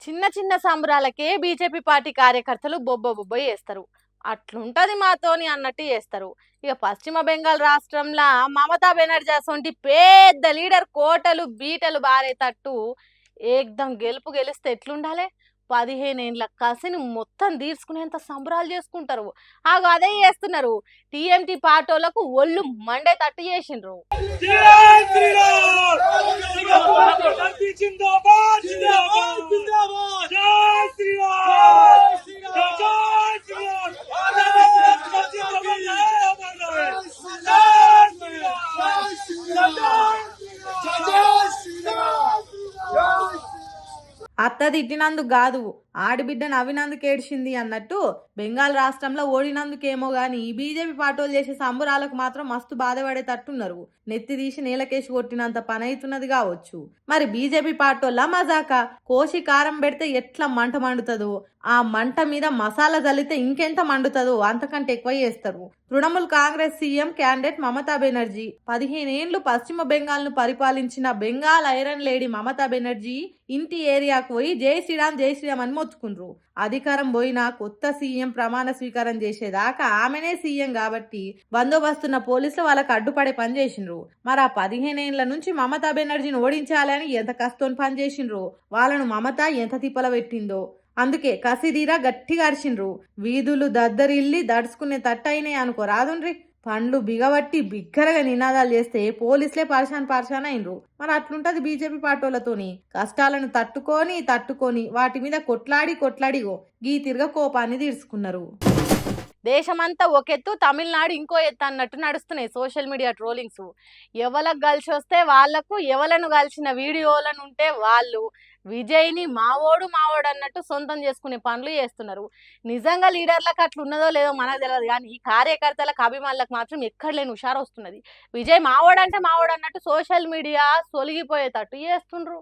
చిన్న చిన్న సంబరాలకే BJP party కార్యకర్తలు బొబ్బ చేస్తారు. అట్లుంటది మాతోని అన్నట్టు చేస్తారు. ఇక పశ్చిమ బెంగాల్ రాష్ట్రంలో మమతా బెనర్జీ అసొంటి పెద్ద లీడర్ కోటలు బీటలు బారేటట్టు ఏకదం గెలిస్తే ఎట్లుండాలి? 15 ఏండ్ల కసిని మొత్తం తీర్చుకునేంత సంబరాలు చేసుకుంటారు. అదే చేస్తున్నారు. టీఎంటీ పార్టీలకు ఒళ్ళు మండేటట్టు చేసిండ్రు. అత్త తిట్టినందుకు కాదు, ఆడిబిడ్డ నవ్వినందుకు ఏడ్చింది అన్నట్టు బెంగాల్ రాష్ట్రంలో ఓడినందుకేమో గాని బీజేపీ పార్టీలు చేసే సంబరాలకు మాత్రం మస్తు బాధపడేటట్టున్నారు. నెత్తి తీసి నేలకేసి కొట్టినంత పని అవుతున్నది కావచ్చు. మరి బీజేపీ పార్టీల మజాక కోసి కారం పెడితే ఎట్లా మంట మండుతుందో, ఆ మంట మీద మసాలా చల్లితే ఇంకెంత మండుతుందో అంతకంటే ఎక్కువ చేస్తారు. తృణమూల్ కాంగ్రెస్ సీఎం క్యాండిడేట్ మమతా బెనర్జీ 15 ఏండ్లు పశ్చిమ బెంగాల్ ను పరిపాలించిన బెంగాల్ ఐరన్ లేడీ మమతా బెనర్జీ ఇంటి ఏరియాకు పోయి జై శ్రీరామ్ అని మొత్తుకుండ్రు. అధికారం పోయినా కొత్త సీఎం ప్రమాణ స్వీకారం చేసేదాకా ఆమెనే సీఎం కాబట్టి బందోబస్తున్న పోలీసులు వాళ్ళకి అడ్డుపడే పని చేసిండ్రు. మరి ఆ 15 ఏండ్ల నుంచి మమతా బెనర్జీని ఓడించాలని ఎంత కష్టం పని చేసిండ్రు, వాళ్ళను మమత ఎంత తిప్పల పెట్టిందో. అందుకే కసిదీరా గట్టిగా అరిచిండ్రు. వీధులు దద్దరిల్లి దడుచుకునే తట్టయినాయి అనుకో రాదుండ్రి. పండ్లు బిగబట్టి బిగ్గరగా నినాదాలు చేస్తే పోలీసులే పార్షాన్ అయినరు. మరి అట్లుంటది బీజేపీ పార్టీలతోని. కష్టాలను తట్టుకొని వాటి మీద కొట్లాడిగో గీ తిరగ కోపాన్ని తీర్చుకున్నారు. దేశమంతా ఒకెత్తు, తమిళనాడు ఇంకో ఎత్తు అన్నట్టు నడుస్తున్నాయి సోషల్ మీడియా ట్రోలింగ్స్. ఎవరికి కలిసి వస్తే వాళ్లకు, ఎవలను కలిసిన వీడియోలను ఉంటే వాళ్ళు విజయ్ని మావోడు అన్నట్టు సొంతం చేసుకునే పనులు చేస్తున్నారు. నిజంగా లీడర్లకు అట్లా ఉన్నదో లేదో మనకు తెలియదు, కానీ ఈ కార్యకర్తలకు అభిమానులకు మాత్రం ఎక్కడ లేని హుషారు వస్తున్నది. విజయ్ మావోడు అన్నట్టు సోషల్ మీడియా సొలిగిపోయేటట్టు చేస్తుండ్రు.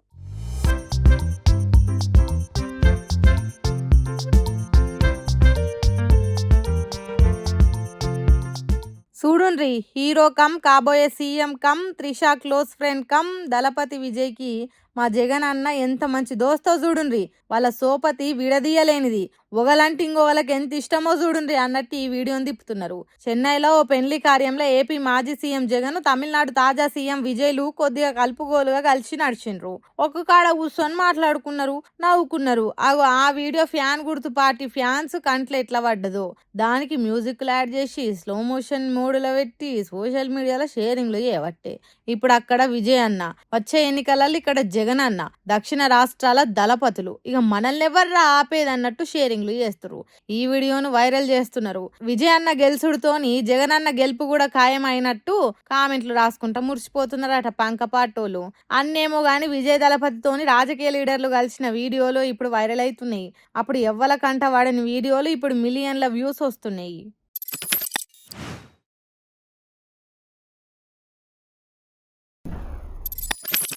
చూడుండ్రి, హీరో కమ్ కాబోయే CM cum Trisha close friend cum Thalapathy విజయ్కి మా జగన్ అన్న ఎంత మంచి దోస్తో చూడుండ్రి. వాళ్ళ సోపతి విడదీయలేనిది, ఒకలంటే ఇంకొకళ్ళకి ఎంత ఇష్టమో చూడుండ్రి అన్నట్టు ఈ వీడియోని తిప్పుతున్నారు. చెన్నైలో ఓ పెళ్లి కార్యంలో ఏపీ మాజీ సీఎం జగన్, తమిళనాడు తాజా సీఎం విజయ్లు కొద్దిగా కలుపుగోలుగా కలిసి నడిచిండ్రు. ఒక కాడ కూర్చొని మాట్లాడుకున్నారు, నవ్వుకున్నారు. ఆ వీడియో ఫ్యాన్ గుర్తు పార్టీ ఫ్యాన్స్ కంట్లో ఎట్లా పడ్డదో దానికి మ్యూజిక్ యాడ్ చేసి స్లో మోషన్ మోడ్లో పెట్టి సోషల్ మీడియాలో షేరింగ్లు చేయబట్టే ఇప్పుడు అక్కడ విజయ్ అన్న, వచ్చే ఎన్నికలలో ఇక్కడ జగన్ అన్న, దక్షిణ రాష్ట్రాల దళపతులు ఇక మనల్ని ఎవర్రా ఆపేదన్నట్టు షేరింగ్లు చేస్తారు. ఈ వీడియోను వైరల్ చేస్తున్నారు. విజయ్ అన్న గెలుసుడుతోని జగన్ అన్న గెలుపు కూడా ఖాయం అయినట్టు కామెంట్లు రాసుకుంటా మురిసిపోతున్నారట పంకపాటోలు. అన్నేమో గాని విజయ్ దళపతితోని రాజకీయ లీడర్లు కలిసిన వీడియోలు ఇప్పుడు వైరల్ అవుతున్నాయి. అప్పుడు ఎవ్వల కంట వాడని వీడియోలు ఇప్పుడు మిలియన్ల వ్యూస్ వస్తున్నాయి.